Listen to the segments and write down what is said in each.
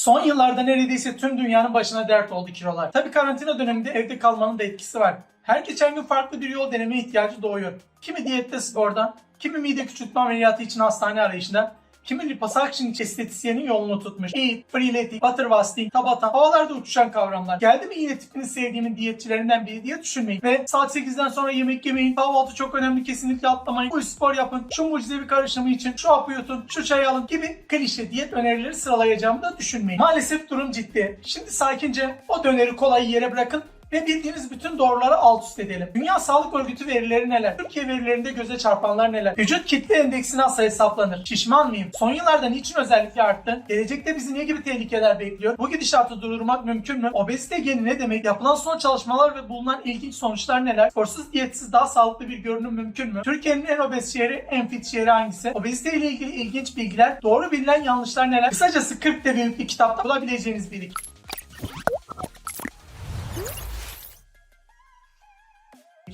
Son yıllarda neredeyse tüm dünyanın başına dert oldu kilolar. Tabii karantina döneminde evde kalmanın da etkisi var. Her geçen gün farklı bir yol denemeye ihtiyacı doğuyor. Kimi diyette spordan, kimi mide küçültme ameliyatı için hastane arayışında, kimi liposuction için estetisyenin yolunu tutmuş. Eat, freeletics, butter fasting, tabata, havalarda uçuşan kavramlar. Geldi mi yine tipini sevdiğimin diyetçilerinden biri diye düşünmeyin. Ve saat 8'den sonra yemek yemeyin, kahvaltı çok önemli kesinlikle atlamayın, bu spor yapın, şu mucizevi karışımı için şu hapı yutun, şu çayı alın gibi klişe diyet önerileri sıralayacağımı da düşünmeyin. Maalesef durum ciddi. Şimdi sakince o döneri kolayı yere bırakın ve bildiğiniz bütün doğruları alt üst edelim. Dünya Sağlık Örgütü verileri neler? Türkiye verilerinde göze çarpanlar neler? Vücut kitle endeksi nasıl hesaplanır? Şişman mıyım? Son yıllarda niçin özellikle arttı? Gelecekte bizi ne gibi tehlikeler bekliyor? Bu gidişatı durdurmak mümkün mü? Obezite geni ne demek? Yapılan son çalışmalar ve bulunan ilginç sonuçlar neler? Sporsuz diyetsiz daha sağlıklı bir görünüm mümkün mü? Türkiye'nin en obez şehri, en fit şehri hangisi? Obezite ile ilgili ilginç bilgiler, doğru bilinen yanlışlar neler? Kısacası 40 de büyük bir kitapta bulabileceğiniz bilgi.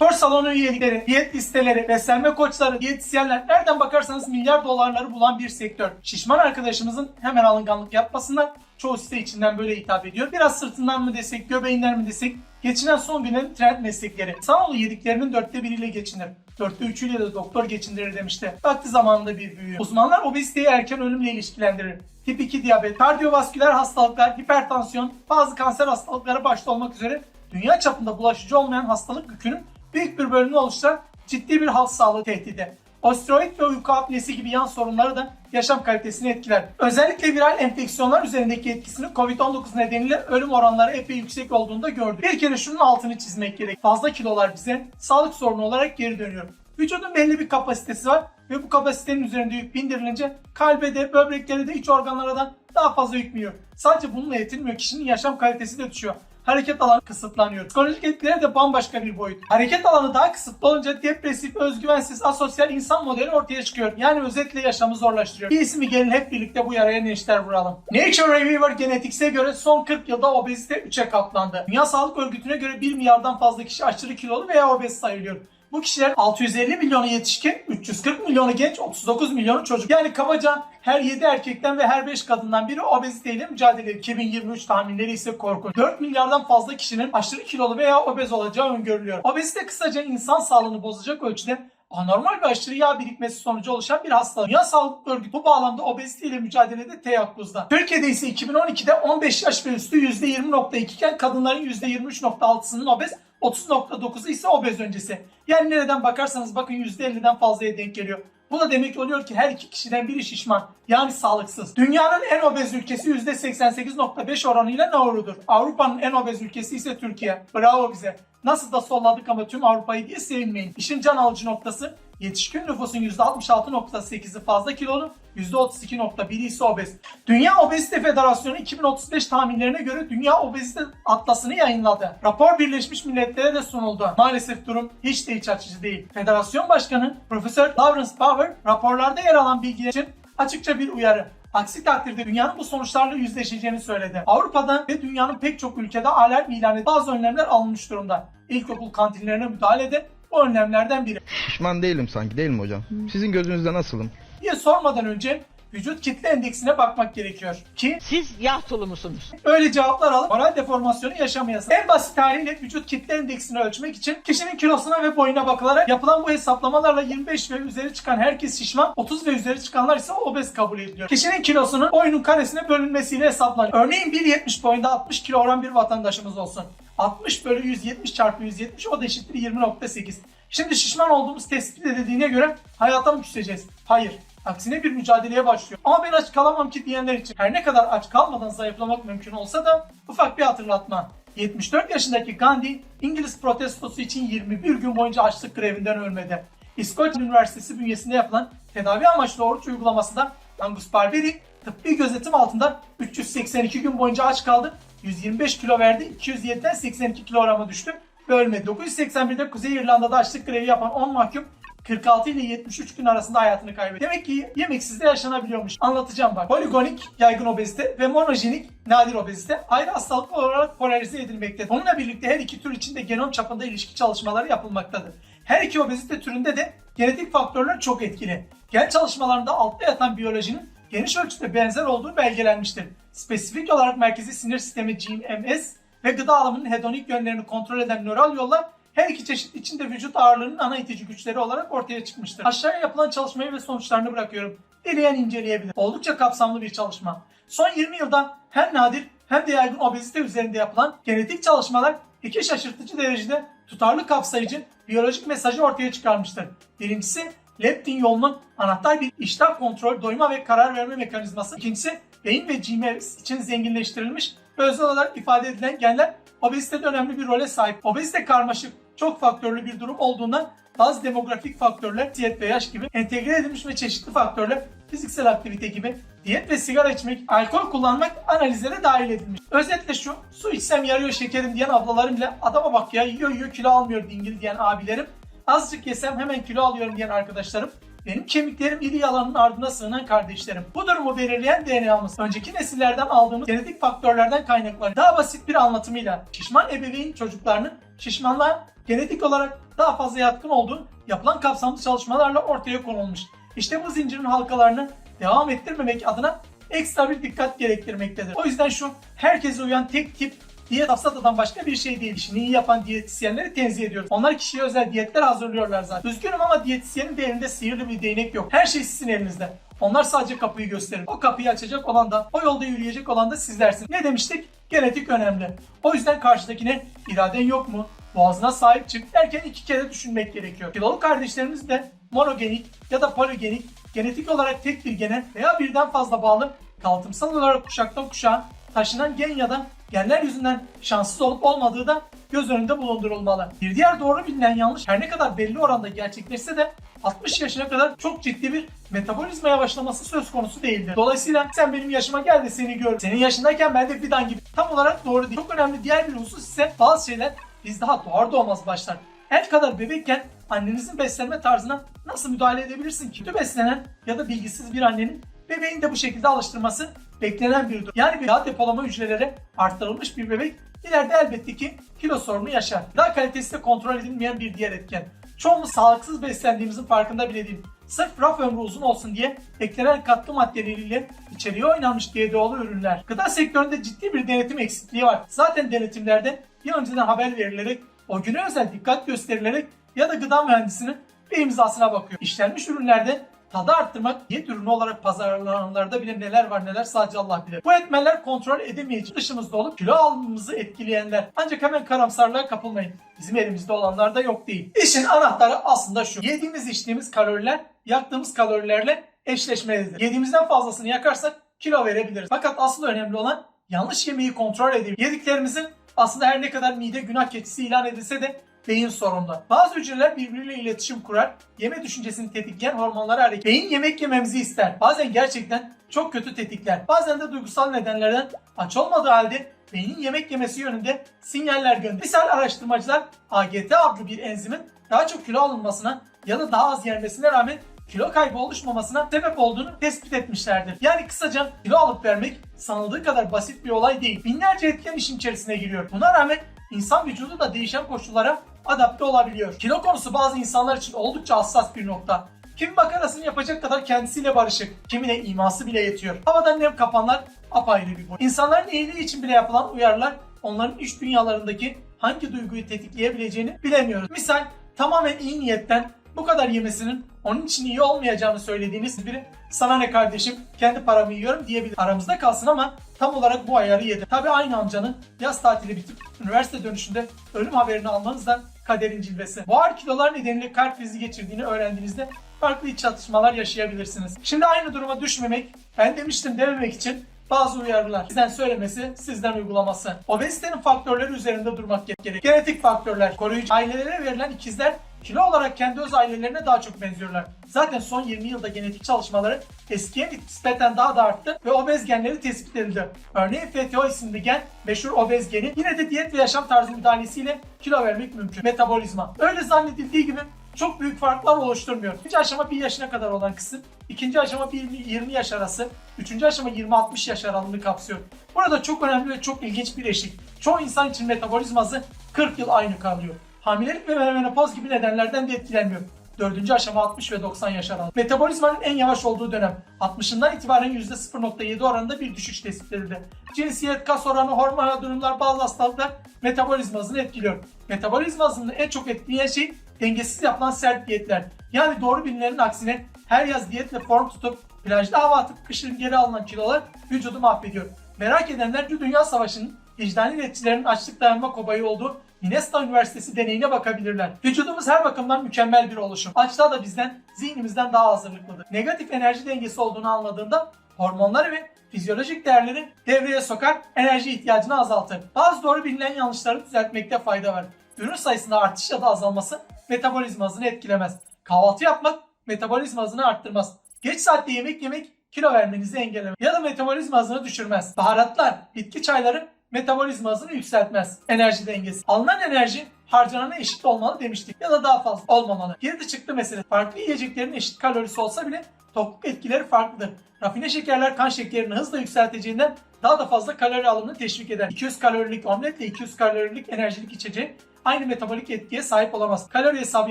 Spor salonu üyelikleri, diyet listeleri, beslenme koçları, diyetisyenler, nereden bakarsanız milyar dolarları bulan bir sektör. Şişman arkadaşımızın hemen alınganlık yapmasından çoğu site içinden böyle hitap ediyor. Biraz sırtından mı desek, göbeğinden mi desek, geçinen son günlerin trend meslekleri. İnsanoğlu yediklerinin 1/4'iyle geçinir. 3/4'üyle de doktor geçindirir demişti. Vakti zamanında bir büyüğü. Uzmanlar obeziteyi erken ölümle ilişkilendirir. Tip 2 diyabet, kardiyovasküler hastalıklar, hipertansiyon, bazı kanser hastalıkları başta olmak üzere dünya çapında bulaşıcı olmayan hastalık yükünün büyük bir bölümünü oluşturan ciddi bir halk sağlığı tehdidi. Osteoid ve uyku apnesi gibi yan sorunları da yaşam kalitesini etkiler. Özellikle viral enfeksiyonlar üzerindeki etkisini COVID-19 nedeniyle ölüm oranları epey yüksek olduğunu da gördük. Bir kere şunun altını çizmek gerek. Fazla kilolar bize sağlık sorunu olarak geri dönüyor. Vücudun belli bir kapasitesi var ve bu kapasitenin üzerinde yük bindirilince kalbe de, böbreklere de, iç organlara da daha fazla yük biniyor. Sadece bununla yetinmiyor, kişinin yaşam kalitesi de düşüyor. Hareket alanı kısıtlanıyor. Psikolojik etkileri de bambaşka bir boyut. Hareket alanı daha kısıtlı olunca depresif, özgüvensiz, asosyal insan modeli ortaya çıkıyor. Yani özetle yaşamı zorlaştırıyor. Bir ismi gelin hep birlikte bu yaraya neşter vuralım. Nature Reviewer Genetics'e göre son 40 yılda obezite 3'e katlandı. Dünya Sağlık Örgütü'ne göre 1 milyardan fazla kişi aşırı kilolu veya obez sayılıyor. Bu kişiler 650 milyonu yetişkin, 340 milyonu genç, 39 milyonu çocuk. Yani kabaca her 7 erkekten ve her 5 kadından biri obeziteyle mücadele ediyor. 2023 tahminleri ise korkunç. 4 milyardan fazla kişinin aşırı kilolu veya obez olacağı öngörülüyor. Obezite kısaca insan sağlığını bozacak ölçüde anormal ve aşırı yağ birikmesi sonucu oluşan bir hastalık. Dünya Sağlık Örgütü bu bağlamda obezite ile mücadelede teyakkuzda. Türkiye'de ise 2012'de 15 yaş ve üstü %20.2 iken kadınların %23.6'sının obez, 30.9'u ise obez öncesi. Yani nereden bakarsanız bakın %50'den fazlaya denk geliyor. Bu da demek oluyor ki her iki kişiden biri şişman, yani sağlıksız. Dünyanın en obez ülkesi %88.5 oranıyla Nauru'dur. Avrupa'nın en obez ülkesi ise Türkiye. Bravo bize. Nasıl da solladık ama tüm Avrupa'yı diye sevinmeyin. İşin can alıcı noktası, yetişkin nüfusun %66.8'i fazla kilolu, %32.1'i ise obez. Dünya Obezite Federasyonu 2035 tahminlerine göre Dünya Obezite Atlası'nı yayınladı. Rapor Birleşmiş Milletler'e de sunuldu. Maalesef durum hiç de iç açıcı değil. Federasyon Başkanı Profesör Lawrence Power raporlarda yer alan bilgiler için açıkça bir uyarı. Aksi takdirde dünyanın bu sonuçlarla yüzleşeceğini söyledi. Avrupa'da ve dünyanın pek çok ülkede alarm ilan edildi. Bazı önlemler alınmış durumda. İlkokul kantinlerine müdahalede bu önlemlerden biri. Şişman değilim sanki, değil mi hocam? Sizin gözünüzde nasılım? Diye sormadan önce vücut kitle endeksine bakmak gerekiyor ki Siz yağ musunuz? öyle cevaplar alıp moral deformasyonu yaşamayasın. En basit haliyle vücut kitle endeksini ölçmek için kişinin kilosuna ve boyuna bakılarak yapılan bu hesaplamalarla 25 ve üzeri çıkan herkes şişman, 30 ve üzeri çıkanlar ise obez kabul ediliyor. Kişinin kilosunun boyunun karesine bölünmesiyle hesaplanıyor. Örneğin 1.70 boyunda 60 kilo olan bir vatandaşımız olsun. 60 bölü 170 çarpı 170 o da eşittir 20.8. Şimdi şişman olduğumuz tespit edildiğine göre hayata mı küseceğiz? Hayır. Aksine bir mücadeleye başlıyor. Ama ben aç kalamam ki diyenler için her ne kadar aç kalmadan zayıflamak mümkün olsa da ufak bir hatırlatma. 74 yaşındaki Gandhi İngiliz protestosu için 21 gün boyunca açlık grevinden ölmedi. İskoç Üniversitesi bünyesinde yapılan tedavi amaçlı oruç uygulamasında Angus Barberi tıbbi gözetim altında 382 gün boyunca aç kaldı. 125 kilo verdi, 207'den 82 kilograma düştü ve ölmedi. 981'de Kuzey İrlanda'da açlık grevi yapan 10 mahkum 46 ile 73 gün arasında hayatını kaybetti. Demek ki yemeksiz de yaşanabiliyormuş. Anlatacağım bak. Poligonik yaygın obezite ve monojenik nadir obezite ayrı hastalıklar olarak polarize edilmektedir. Bununla birlikte her iki tür içinde genom çapında ilişki çalışmaları yapılmaktadır. Her iki obezite türünde de genetik faktörler çok etkili. Gen çalışmalarında altta yatan biyolojinin geniş ölçüde benzer olduğu belgelenmiştir. Spesifik olarak merkezi sinir sistemi GMS ve gıda alımının hedonik yönlerini kontrol eden nöral yollar her iki çeşit içinde vücut ağırlığının ana itici güçleri olarak ortaya çıkmıştır. Aşağıya yapılan çalışmayı ve sonuçlarını bırakıyorum. Dileyen inceleyebilir. Oldukça kapsamlı bir çalışma. Son 20 yılda hem nadir hem de yaygın obezite üzerinde yapılan genetik çalışmalar iki şaşırtıcı derecede tutarlı kapsayıcı biyolojik mesajı ortaya çıkarmıştır. Birincisi, leptin yolunun anahtar bir iştah kontrol, doyma ve karar verme mekanizması. İkincisi, beyin ve GMS için zenginleştirilmiş ve özel olarak ifade edilen genler obezitede önemli bir role sahip. Obezite karmaşık, çok faktörlü bir durum olduğundan bazı demografik faktörler, diyet ve yaş gibi entegre edilmiş ve çeşitli faktörler, fiziksel aktivite gibi, diyet ve sigara içmek, alkol kullanmak analizlere dahil edilmiş. Özetle şu, su içsem yarıyor şekerim diyen ablalarım bile adama bak ya yiyor kilo almıyor dingil diyen abilerim, azıcık yesem hemen kilo alıyorum diyen arkadaşlarım, benim kemiklerim iri yalanın ardına sığınan kardeşlerim. Bu durumu belirleyen DNA'mız önceki nesillerden aldığımız genetik faktörlerden kaynaklanıyor. Daha basit bir anlatımıyla şişman ebeveyn çocuklarının şişmanlığa genetik olarak daha fazla yatkın olduğu yapılan kapsamlı çalışmalarla ortaya konulmuş. İşte bu zincirin halkalarını devam ettirmemek adına ekstra bir dikkat gerektirmektedir. O yüzden şu herkese uyan tek tip diyet safsatadan başka bir şey değil. İşini iyi yapan diyetisyenleri tenzih ediyoruz. Onlar kişiye özel diyetler hazırlıyorlar zaten. Üzgünüm ama diyetisyenin de elinde sihirli bir değnek yok. Her şey sizin elinizde. Onlar sadece kapıyı gösterir. O kapıyı açacak olan da, o yolda yürüyecek olan da sizlersiniz. Ne demiştik? Genetik önemli. O yüzden karşıdakine iraden yok mu? Boğazına sahip çık derken iki kere düşünmek gerekiyor. Kilolu kardeşlerimiz de monogenik ya da poligenik, genetik olarak tek bir gene veya birden fazla bağlı, kalıtımsal olarak kuşaktan kuşağa taşınan gen ya da genler yüzünden şanssız olup olmadığı da göz önünde bulundurulmalı. Bir diğer doğru bilinen yanlış her ne kadar belli oranda gerçekleşse de 60 yaşına kadar çok ciddi bir metabolizma yavaşlaması söz konusu değildir. Dolayısıyla sen benim yaşıma gel de seni gör. Senin yaşındayken ben de fidan gibi. Tam olarak doğru değil. Çok önemli diğer bir husus ise bazı şeyler biz daha doğar doğmaz başlar. El kadar bebekken annenizin beslenme tarzına nasıl müdahale edebilirsin ki? Kötü beslenen ya da bilgisiz bir annenin bebeğini de bu şekilde alıştırması beklenen bir durum. Yani bir yağ depolama hücreleri arttırılmış bir bebek ileride elbette ki kilo sorunu yaşar. Gıda kalitesi de kontrol edilmeyen bir diğer etken. Çoğumuz sağlıksız beslendiğimizin farkında bile değil. Sırf raf ömrü uzun olsun diye eklenen katkı maddeleriyle içeriye oynanmış GDO'lu ürünler. Gıda sektöründe ciddi bir denetim eksikliği var. Zaten denetimlerde bir önceden haber verilerek, o güne özel dikkat gösterilerek ya da gıda mühendisinin bir imzasına bakıyor. İşlenmiş ürünlerde tadı arttırmak, diyet ürünü olarak pazarlananlarda bile neler var neler sadece Allah bilir. Bu etmenler kontrol edemeyecek dışımızda olup kilo alımımızı etkileyenler. Ancak hemen karamsarlığa kapılmayın. Bizim elimizde olanlar da yok değil. İşin anahtarı aslında şu. Yediğimiz içtiğimiz kaloriler yaktığımız kalorilerle eşleşmelidir. Yediğimizden fazlasını yakarsak kilo verebiliriz. Fakat asıl önemli olan yanlış yemeği kontrol edip yediklerimizin aslında her ne kadar mide günah keçisi ilan edilse de beyin sorumlu. Bazı hücreler birbiriyle iletişim kurar, yeme düşüncesini tetikleyen hormonları hareket. Beyin yemek yememizi ister. Bazen gerçekten çok kötü tetikler. Bazen de duygusal nedenlerden aç olmadığı halde beynin yemek yemesi yönünde sinyaller gönderir. Misal araştırmacılar AGT adlı bir enzimin daha çok kilo alınmasına ya da daha az yenmesine rağmen kilo kaybı oluşmamasına sebep olduğunu tespit etmişlerdir. Yani kısaca kilo alıp vermek sanıldığı kadar basit bir olay değil. Binlerce etken işin içerisine giriyor. Buna rağmen insan vücudu da değişen koşullara adapte olabiliyor. Kilo konusu bazı insanlar için oldukça hassas bir nokta. Kimi makarasını yapacak kadar kendisiyle barışık, kimine iması bile yetiyor. Havadan nem kapanlar apayrı bir boyut. İnsanların iyiliği için bile yapılan uyarılar onların iç dünyalarındaki hangi duyguyu tetikleyebileceğini bilemiyoruz. Misal tamamen iyi niyetten bu kadar yemesinin onun için iyi olmayacağını söylediğiniz biri sana ne kardeşim kendi paramı yiyorum diyebilir. Aramızda kalsın ama tam olarak bu ayarı yedi. Tabi aynı amcanın yaz tatili bitip üniversite dönüşünde ölüm haberini almanız da kaderin cilvesi. Bu ağır kilolar nedeniyle kalp krizi geçirdiğini öğrendiğinizde farklı iç çatışmalar yaşayabilirsiniz. Şimdi aynı duruma düşmemek, ben demiştim dememek için bazı uyarılar. Sizden söylemesi, sizden uygulaması. Obezitenin faktörleri üzerinde durmak gerek. Genetik faktörler, koruyucu ailelere verilen ikizler kilo olarak kendi öz ailelerine daha çok benziyorlar. Zaten son 20 yılda genetik çalışmaları eskiye nispeten daha da arttı ve obez genleri tespit edildi. Örneğin FTO isimli gen, meşhur obez geni, yine de diyet ve yaşam tarzı müdahalesiyle kilo vermek mümkün. Metabolizma. Öyle zannedildiği gibi çok büyük farklar oluşturmuyor. Birinci aşama 1 yaşına kadar olan kısım, ikinci aşama 20 yaş arası, üçüncü aşama 20-60 yaş aralığını kapsıyor. Burada çok önemli ve çok ilginç bir eşik. Çoğu insan için metabolizması 40 yıl aynı kalıyor. Hamilelik ve menopoz gibi nedenlerden de etkilenmiyor. Dördüncü aşama 60 ve 90 yaş aralığı. Metabolizmanın en yavaş olduğu dönem 60'ından itibaren %0.7 oranında bir düşüş tespit edildi. Cinsiyet, kas oranı, hormonal durumlar, bazı hastalıklar metabolizma hızını etkiliyor. Metabolizma hızını en çok etkileyen şey dengesiz yapılan sert diyetler. Yani doğru bilinenin aksine her yaz diyetle form tutup plajda hava atıp kışın geri alınan kilolar vücudu mahvediyor. Merak edenler Dünya Savaşı'nın vicdani üreticilerin açlık dayanma kobayı olduğu Minnesota Üniversitesi deneyine bakabilirler. Vücudumuz her bakımdan mükemmel bir oluşum. Açlığa da bizden, zihnimizden daha hazırlıklıdır. Negatif enerji dengesi olduğunu anladığında hormonları ve fizyolojik değerleri devreye sokar, enerji ihtiyacını azaltır. Bazı doğru bilinen yanlışları düzeltmekte fayda var. Ürün sayısında artış ya da azalması metabolizma hızını etkilemez. Kahvaltı yapmak metabolizma hızını arttırmaz. Geç saatte yemek yemek kilo vermenizi engellemez ya da metabolizma hızını düşürmez. Baharatlar, bitki çayları metabolizma hızını yükseltmez. Enerji dengesi. Alınan enerji harcanana eşit olmalı demiştik ya da daha fazla olmamalı. Girdi çıktı mesele. Farklı yiyeceklerin eşit kalorisi olsa bile tokluk etkileri farklıdır. Rafine şekerler kan şekerini hızla yükselteceğinden daha da fazla kalori alımını teşvik eder. 200 kalorilik omletle 200 kalorilik enerjilik içeceği aynı metabolik etkiye sahip olamaz. Kalori hesabı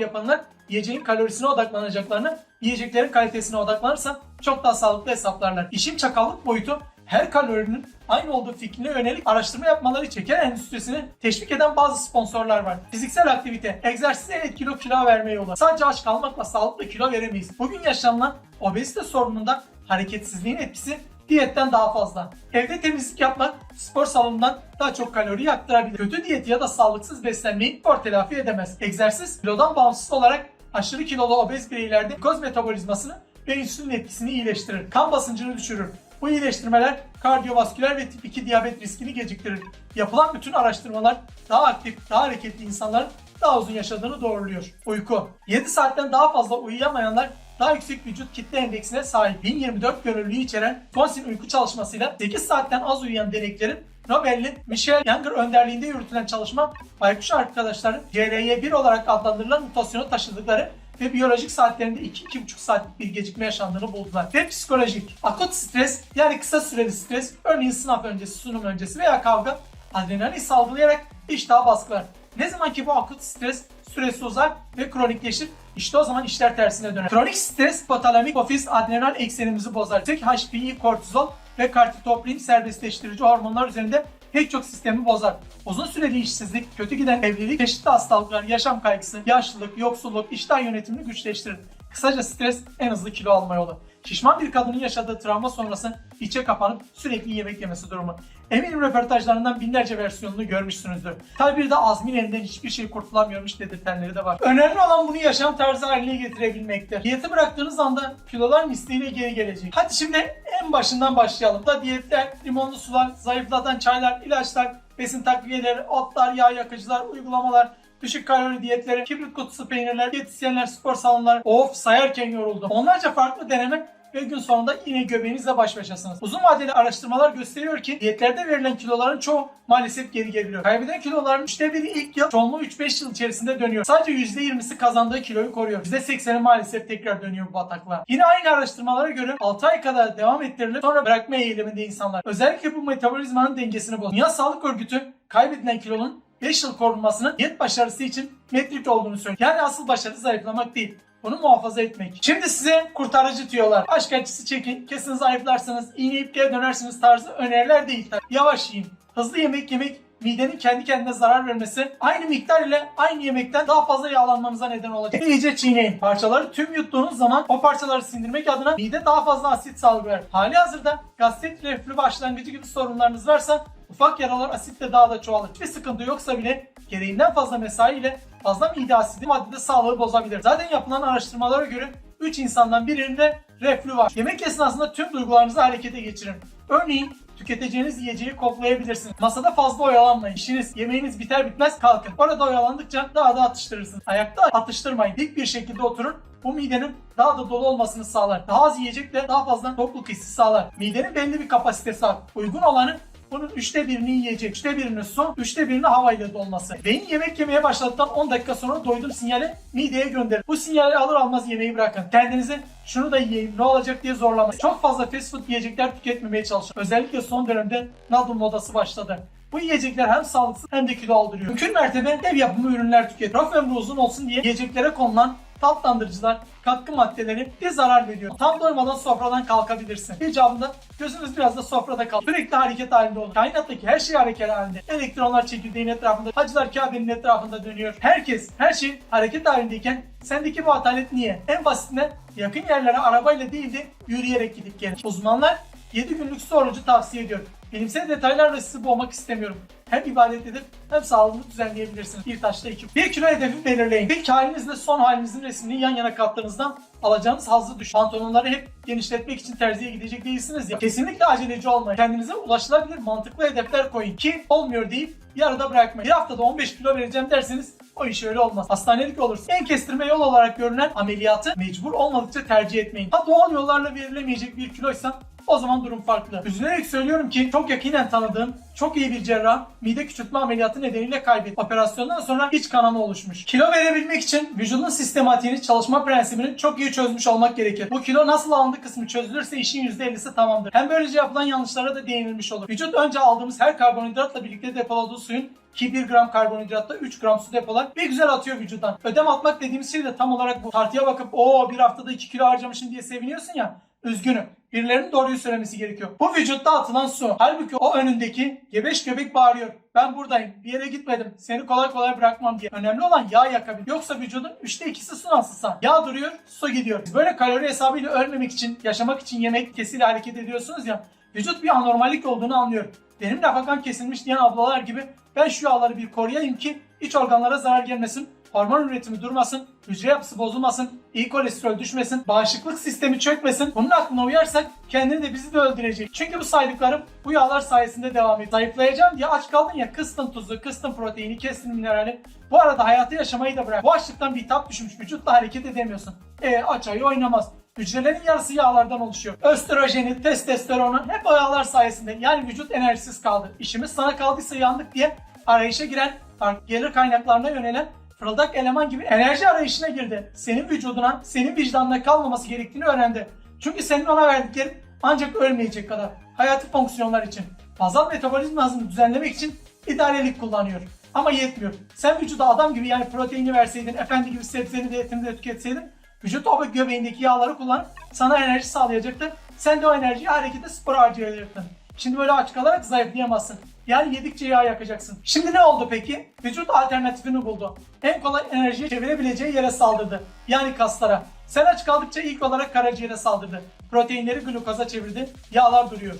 yapanlar yiyeceğin kalorisine odaklanacaklarını, yiyeceklerin kalitesine odaklanırsa çok daha sağlıklı hesaplarlar. İşin çakallık boyutu her kalorinin aynı olduğu fikrine yönelik araştırma yapmaları şeker endüstrisini teşvik eden bazı sponsorlar var. Fiziksel aktivite, egzersiz en etkili kilo verme yolu. Sadece aç kalmakla sağlıklı kilo veremeyiz. Bugün yaşanılan obezite sorununda hareketsizliğin etkisi diyetten daha fazla. Evde temizlik yapmak spor salonundan daha çok kalori yaktırabilir. Kötü diyet ya da sağlıksız beslenmeyi spor telafi edemez. Egzersiz kilodan bağımsız olarak aşırı kilolu obez bireylerde glikoz metabolizmasını ve insülin etkisini iyileştirir. Kan basıncını düşürür. Bu iyileştirmeler kardiyovasküler ve tip 2 diyabet riskini geciktirir. Yapılan bütün araştırmalar daha aktif, daha hareketli insanların daha uzun yaşadığını doğruluyor. Uyku. 7 saatten daha fazla uyuyamayanlar daha yüksek vücut kitle endeksine sahip. 1024 görünürlüğü içeren Gonsin uyku çalışmasıyla 8 saatten az uyuyan deneklerin Nobel'li Michel Younger önderliğinde yürütülen çalışma baykuş arkadaşların CRY1 olarak adlandırılan mutasyonu taşıdıkları ve biyolojik saatlerinde 2-2,5 saatlik bir gecikme yaşandığını buldular. Ve psikolojik. Akut stres yani kısa süreli stres, örneğin sınav öncesi, sunum öncesi veya kavga, adrenalin salgılayarak iştahı baskılar. Ne zaman ki bu akut stres süresi uzar ve kronikleşir, işte o zaman işler tersine döner. Kronik stres, hipotalamik hipofiz adrenal eksenimizi bozar. Yüksek HPI, kortizol ve kartitoprin serbestleştirici hormonlar üzerinde pek çok sistemi bozar. Uzun süreli işsizlik, kötü giden evlilik, çeşitli hastalıklar, yaşam kaygısı, yaşlılık, yoksulluk, iştah yönetimini güçleştirir. Kısaca stres en hızlı kilo alma yolu. Şişman bir kadının yaşadığı travma sonrası içe kapanıp sürekli yemek yemesi durumu. Eminim röportajlarından binlerce versiyonunu görmüşsünüzdür. Tabi bir de Azmin elinden hiçbir şey kurtulamıyormuş dedirtenleri de var. Önemli olan bunu yaşam tarzı haline getirebilmektir. Diyeti bıraktığınız anda kilolar misliyle geri gelecek. Hadi şimdi en başından başlayalım. Da diyetler, limonlu sular, zayıflatan çaylar, ilaçlar, besin takviyeleri, otlar, yağ yakıcılar, uygulamalar, düşük kalori diyetleri, kibrit kutusu peynirler, diyetisyenler, spor salonları. Of, sayarken yoruldum. Onlarca farklı deneme ve gün sonunda yine göbeğinizle baş başasınız. Uzun vadeli araştırmalar gösteriyor ki diyetlerde verilen kiloların çoğu maalesef geri geliyor. Kaybeden kiloların %1'i ilk yıl, çoğunluğu 3-5 yıl içerisinde dönüyor. Sadece %20'si kazandığı kiloyu koruyor. %80'i maalesef tekrar dönüyor bu bataklığa. Yine aynı araştırmalara göre 6 ay kadar devam ettirilip sonra bırakma eğiliminde insanlar. Özellikle bu metabolizmanın dengesini bozuyor. Dünya Sağlık Örgütü kaybedilen kilonun 5 yıl korunmasının diyet başarısı için metrik olduğunu söylüyor. Yani asıl başarı zayıflamak değil, bunu muhafaza etmek. Şimdi size kurtarıcı tüyolar. Aşk acısı çekin, kesin zayıflarsınız, iğne ipliğe dönersiniz tarzı öneriler değil. Yavaş yiyin. Hızlı yemek yemek midenin kendi kendine zarar vermesi aynı miktar ile aynı yemekten daha fazla yağlanmanıza neden olacak. İyice çiğneyin. Parçaları tüm yuttuğunuz zaman o parçaları sindirmek adına mide daha fazla asit salgılar. Halihazırda gastrit, reflü başlangıcı gibi sorunlarınız varsa ufak yaralar asitle daha da çoğalır. Hiçbir sıkıntı yoksa bile gereğinden fazla mesai ile fazla mide asidi maddede sağlığı bozabilir. Zaten yapılan araştırmalara göre 3 insandan birinde reflü var. Yemek esnasında tüm duygularınızı harekete geçirin. Örneğin tüketeceğiniz yiyeceği koklayabilirsiniz. Masada fazla oyalanmayın. İşiniz, yemeğiniz biter bitmez kalkın. Orada oyalandıkça daha da atıştırırsınız. Ayakta atıştırmayın. Dik bir şekilde oturun. Bu midenin daha da dolu olmasını sağlar. Daha az yiyecekle daha fazla tokluk hissi sağlar. Midenin belli bir kapasitesi var. Uygun olanı bunun 1/3'ünü yiyecek, 1/3'ünü su, 1/3'ünü havayla dolması. Beyin yemek yemeye başladıktan 10 dakika sonra doydum sinyali mideye gönderin. Bu sinyali alır almaz yemeği bırakın. Kendinizi şunu da yiyeyim ne olacak diye zorlamayın. Çok fazla fast food yiyecekler tüketmemeye çalışın. Özellikle son dönemde nadıl modası başladı. Bu yiyecekler hem sağlıksız hem de kilo aldırıyor. Mümkün mertebe ev yapımı ürünler tüket. Raf ömrü uzun olsun diye yiyeceklere konulan tatlandırıcılar, katkı maddeleri bir zarar veriyor. Tam doymadan sofradan kalkabilirsin. İcabında gözünüz biraz da sofrada kalır. Sürekli hareket halinde olur. Kainattaki her şey hareket halinde. Elektronlar çekirdeğin etrafında, hacılar Kabe'nin etrafında dönüyor. Herkes, her şey hareket halindeyken sendeki bu atalet niye? En basitinden yakın yerlere arabayla değil de yürüyerek gidip gelir. Uzmanlar 7 günlük su orucu tavsiye ediyor. Bilimsel detaylarla sizi boğmak istemiyorum. Hem ibadet edip hem sağlığını düzenleyebilirsiniz. Bir taşla iki. 1 kilo hedefi belirleyin. İlk halinizle son halinizin resmini yan yana kattığınızda alacağınız hazzı düşün. Pantolonları hep genişletmek için terziye gidecek değilsiniz ya. Kesinlikle aceleci olmayın. Kendinize ulaşılabilir mantıklı hedefler koyun ki olmuyor deyip yarıda bırakmayın. Bir haftada 15 kilo vereceğim derseniz o iş öyle olmaz. Hastanelik olursa en kestirme yol olarak görünen ameliyatı mecbur olmadıkça tercih etmeyin. Ha doğal yollarla verilemeyecek bir kiloysa o zaman durum farklı. Üzülerek söylüyorum ki çok yakinen tanıdığım çok iyi bir cerrah mide küçültme ameliyatı nedeniyle kaybetti. Operasyondan sonra iç kanama oluşmuş. Kilo verebilmek için vücudun sistematiğini, çalışma prensibini çok iyi çözmüş olmak gerekir. Bu kilo nasıl alındı kısmı çözülürse işin %50'si tamamdır. Hem böylece yapılan yanlışlara da değinilmiş olur. Vücut önce aldığımız her karbonhidratla birlikte depoladığı suyun ki 1 gram karbonhidratta 3 gram su depolar bir güzel atıyor vücuttan. Ödem atmak dediğimiz şey de tam olarak bu. Tartıya bakıp bir haftada 2 kilo harcamışım diye seviniyorsun ya. Üzgünüm. Birilerinin doğruyu söylemesi gerekiyor. Bu vücutta atılan su. Halbuki o önündeki gebeş göbek bağırıyor. Ben buradayım. Bir yere gitmedim. Seni kolay kolay bırakmam diye. Önemli olan yağ yakabilmek. Yoksa vücudun 3'te 2'si su nasılsa. Yağ duruyor, su gidiyor. Biz böyle kalori hesabıyla ölmemek için, yaşamak için yemek kesiyle hareket ediyorsunuz ya. Vücut bir anormallik olduğunu anlıyor. Benim nafakam kesilmiş diyen ablalar gibi ben şu yağları bir koruyayım ki iç organlara zarar gelmesin. Hormon üretimi durmasın, hücre yapısı bozulmasın, iyi kolesterol düşmesin, bağışıklık sistemi çökmesin. Bunun aklına uyarsak kendini de bizi de öldürecek. Çünkü bu saydıklarım bu yağlar sayesinde devam ediyor. Zayıflayacağım diye aç kaldın ya, kıstın tuzu, kıstın proteini, kestin minerali. Bu arada hayatı yaşamayı da bırak. Bu açlıktan bitap düşmüş vücutla hareket edemiyorsun. Aç ayı oynamaz. Hücrelerin yarısı yağlardan oluşuyor. Östrojeni, testosteronu hep o yağlar sayesinde. Yani vücut enerjisiz kaldı. İşimiz sana kaldıysa yandık diye arayışa giren, gelir kaynaklarına yönelen fırıldak eleman gibi enerji arayışına girdi. Senin vücuduna, senin vicdanına kalmaması gerektiğini öğrendi. Çünkü senin ona verdiklerin ancak ölmeyecek kadar. Hayati fonksiyonlar için. Bazal metabolizma hızını düzenlemek için idarelik kullanıyor. Ama yetmiyor. Sen vücuda adam gibi yani proteini verseydin, efendi gibi sebzeni de etini de tüketseydin, vücut o göbeğindeki yağları kullanıp sana enerji sağlayacaktı. Sen de o enerjiyi harekete, spora harcayacaktın. Şimdi böyle aç kalarak zayıflayamazsın. Yani yedikçe yağ yakacaksın. Şimdi ne oldu peki? Vücut alternatifini buldu. En kolay enerjiyi çevirebileceği yere saldırdı. Yani kaslara. Sen aç kaldıkça ilk olarak karaciğere saldırdı. Proteinleri glukoza çevirdi. Yağlar duruyor.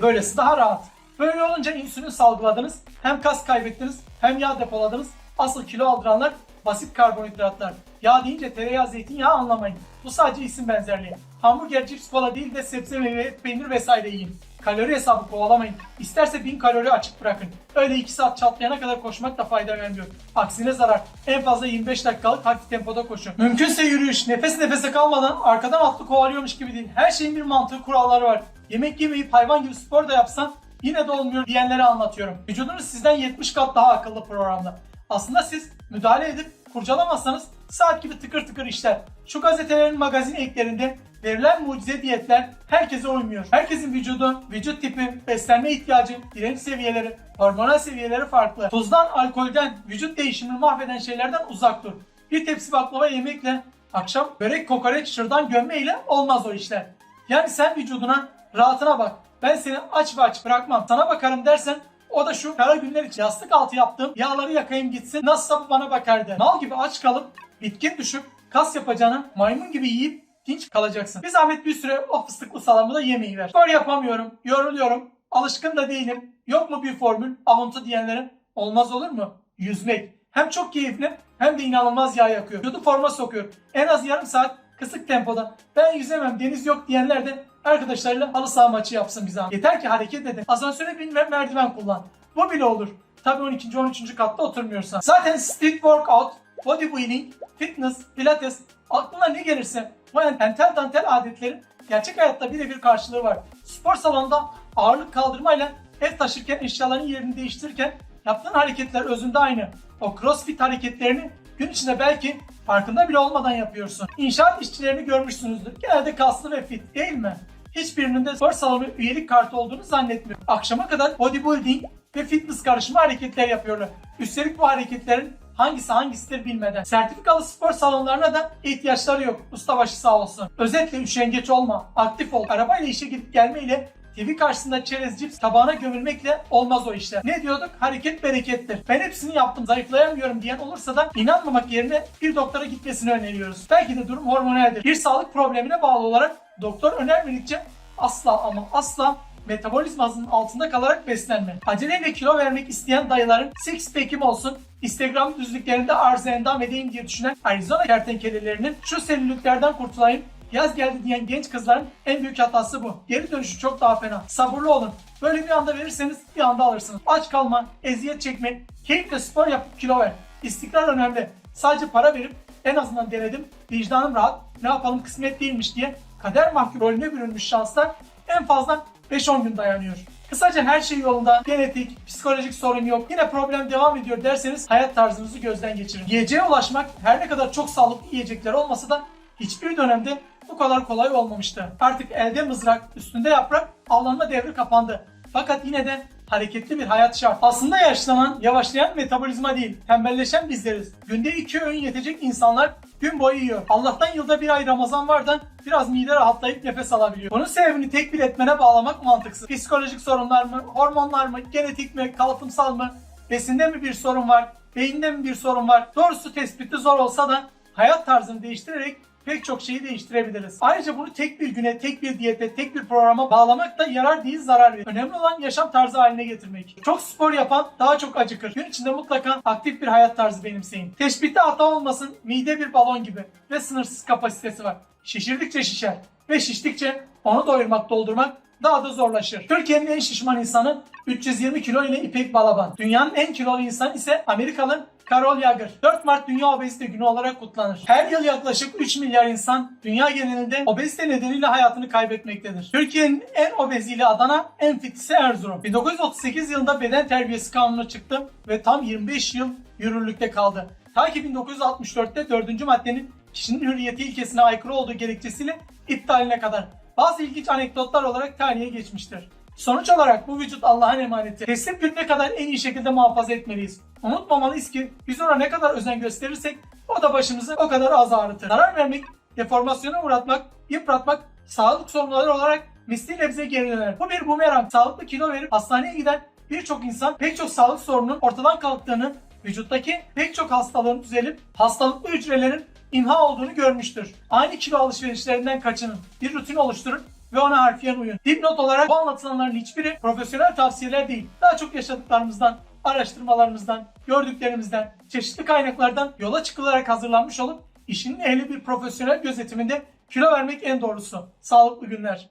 Böylesi daha rahat. Böyle olunca insülin salgıladınız. Hem kas kaybettiniz hem yağ depoladınız. Asıl kilo aldıranlar basit karbonhidratlar. Yağ deyince tereyağı, zeytinyağı anlamayın. Bu sadece isim benzerliği. Hamburger, cips, kola değil de sebze, meyve, et, peynir vesaire yiyin. Kalori hesabı kovalamayın. İsterse 1000 kalori açık bırakın. Öyle 2 saat çatlayana kadar koşmak da fayda vermiyor. Aksine zarar. En fazla 25 dakikalık hafif tempoda koşun. Mümkünse yürüyüş. Nefes nefese kalmadan arkadan atlı kovalıyormuş gibi değil. Her şeyin bir mantığı, kuralları var. Yemek yemeyip hayvan gibi spor da yapsan yine de olmuyor diyenlere anlatıyorum. Vücudunuz sizden 70 kat daha akıllı programda. Aslında siz müdahale edip kurcalamazsanız saat gibi tıkır tıkır işler. Şu gazetelerin magazin eklerinde verilen mucize diyetler herkese uymuyor. Herkesin vücudu, vücut tipi, beslenme ihtiyacı, direnç seviyeleri, hormonal seviyeleri farklı. Tuzdan, alkolden, vücut değişimini mahveden şeylerden uzak dur. Bir tepsi baklava yemekle, akşam börek, kokoreç, şırdan gömmeyle olmaz o işler. Yani sen vücuduna, rahatına bak. Ben seni aç ve aç bırakmam. Sana bakarım dersen o da şu kara günler için yastık altı yaptım, yağları yakayım gitsin, nasılsa bu bana bakar der. Mal gibi aç kalıp bitkin düşüp kas yapacağına maymun gibi yiyip dinç kalacaksın. Bir zahmet bir süre o fıstıklı salamı da yemeyi ver. Spor yapamıyorum, yoruluyorum, alışkın da değilim, yok mu bir formül, avuntu diyenlerin olmaz olur mu? Yüzmek. Hem çok keyifli hem de inanılmaz yağ yakıyor. Vücudu forma sokuyor. En az yarım saat kısık tempoda. Ben yüzemem, deniz yok diyenler de arkadaşlarıyla halı saha maçı yapsın bize. Yeter ki hareket edin. Asansöre bin ve merdiven kullan. Bu bile olur. Tabii 12. 13. katta oturmuyorsan. Zaten street workout, bodybuilding, fitness, pilates, aklına ne gelirse bu entel dantel adetlerin gerçek hayatta birebir karşılığı var. Spor salonunda ağırlık kaldırmayla ev taşırken, eşyaların yerini değiştirirken yaptığın hareketler özünde aynı. O crossfit hareketlerini gün içinde belki farkında bile olmadan yapıyorsun. İnşaat işçilerini görmüşsünüzdür. Genelde kaslı ve fit değil mi? Hiçbirinin de spor salonu üyelik kartı olduğunu zannetmiyorum. Akşama kadar bodybuilding ve fitness karışımı hareketler yapıyorlar. Üstelik bu hareketlerin hangisidir bilmeden. Sertifikalı spor salonlarına da ihtiyaçları yok. Ustabaşı sağ olsun. Özetle üşengeç olma, aktif ol. Arabayla işe gidip gelmeyle, TV karşısında çerez cips tabağına gömülmekle olmaz o işler. Ne diyorduk? Hareket berekettir. Ben hepsini yaptım, zayıflayamıyorum diyen olursa da inanmamak yerine bir doktora gitmesini öneriyoruz. Belki de durum hormonaldir. Bir sağlık problemine bağlı olarak doktor önermedikçe asla ama asla metabolizmasının altında kalarak beslenme. Aceleyle kilo vermek isteyen dayıların six pack'im olsun, Instagram düzlüklerinde arıza endam edeyim diye düşünen Arizona kertenkelelerinin şu selülitlerden kurtulayım, yaz geldi diyen genç kızların en büyük hatası bu. Geri dönüşü çok daha fena. Sabırlı olun. Böyle bir anda verirseniz bir anda alırsınız. Aç kalma, eziyet çekme, keyifle spor yapıp kilo ver. İstikrar önemli. Sadece para verip en azından denedim, vicdanım rahat, ne yapalım kısmet değilmiş diye kader mahkum rolüne bürünmüş şanslar en fazla 5-10 gün dayanıyor. Kısaca her şey yolunda, genetik, psikolojik sorun yok, yine problem devam ediyor derseniz hayat tarzınızı gözden geçirin. Yiyeceğe ulaşmak her ne kadar çok sağlıklı yiyecekler olmasa da hiçbir dönemde bu kadar kolay olmamıştı. Artık elde mızrak, üstünde yaprak, avlanma devri kapandı. Fakat yine de hareketli bir hayat şart. Aslında yaşlanan, yavaşlayan metabolizma değil, tembelleşen bizleriz. Günde 2 öğün yetecek insanlar gün boyu yiyor. Allah'tan yılda bir ay Ramazan var da biraz mide rahatlayıp nefes alabiliyor. Bunun sebebini tek bir etmene bağlamak mantıksız. Psikolojik sorunlar mı, hormonlar mı, genetik mi, kalıtımsal mı, besinde mi bir sorun var, beyinde mi bir sorun var? Doğrusu tespiti zor olsa da hayat tarzını değiştirerek pek çok şeyi değiştirebiliriz. Ayrıca bunu tek bir güne, tek bir diyete, tek bir programa bağlamak da yarar değil zarar verir. Önemli olan yaşam tarzı haline getirmek. Çok spor yapan daha çok acıkır. Gün içinde mutlaka aktif bir hayat tarzı benimseyin. Teşbihte hata olmasın, mide bir balon gibi ve sınırsız kapasitesi var. Şişirdikçe şişer ve şiştikçe onu doyurmak, doldurmak daha da zorlaşır. Türkiye'nin en şişman insanı 320 kilo ile İpek Balaban. Dünyanın en kilolu insanı ise Amerikalı Carol Yager. 4 Mart Dünya Obezite Günü olarak kutlanır. Her yıl yaklaşık 3 milyar insan dünya genelinde obezite nedeniyle hayatını kaybetmektedir. Türkiye'nin en obeziyle Adana, en fitisi Erzurum. 1938 yılında beden terbiyesi kanunu çıktı ve tam 25 yıl yürürlükte kaldı. Ta ki 1964'te 4. maddenin kişinin hürriyeti ilkesine aykırı olduğu gerekçesiyle iptaline kadar. Bazı ilginç anekdotlar olarak tarihe geçmiştir. Sonuç olarak bu vücut Allah'ın emaneti. Teslim gününe kadar en iyi şekilde muhafaza etmeliyiz. Unutmamalıyız ki biz ona ne kadar özen gösterirsek o da başımızı o kadar az ağrıtır. Zarar vermek, deformasyona uğratmak, yıpratmak sağlık sorunları olarak misliyle bize geri döner. Bu bir bumerang. Sağlıklı kilo verip hastaneye giden birçok insan pek çok sağlık sorunun ortadan kalktığını, vücuttaki pek çok hastalığın düzelip hastalıklı hücrelerin imha olduğunu görmüştür. Aynı kilo alışverişlerinden kaçının. Bir rutin oluşturun ve ona harfiyen uyun. Dipnot olarak bu anlatılanların hiçbiri profesyonel tavsiyeler değil. Daha çok yaşadıklarımızdan, araştırmalarımızdan, gördüklerimizden, çeşitli kaynaklardan yola çıkılarak hazırlanmış olup işinin ehli bir profesyonel gözetiminde kilo vermek en doğrusu. Sağlıklı günler.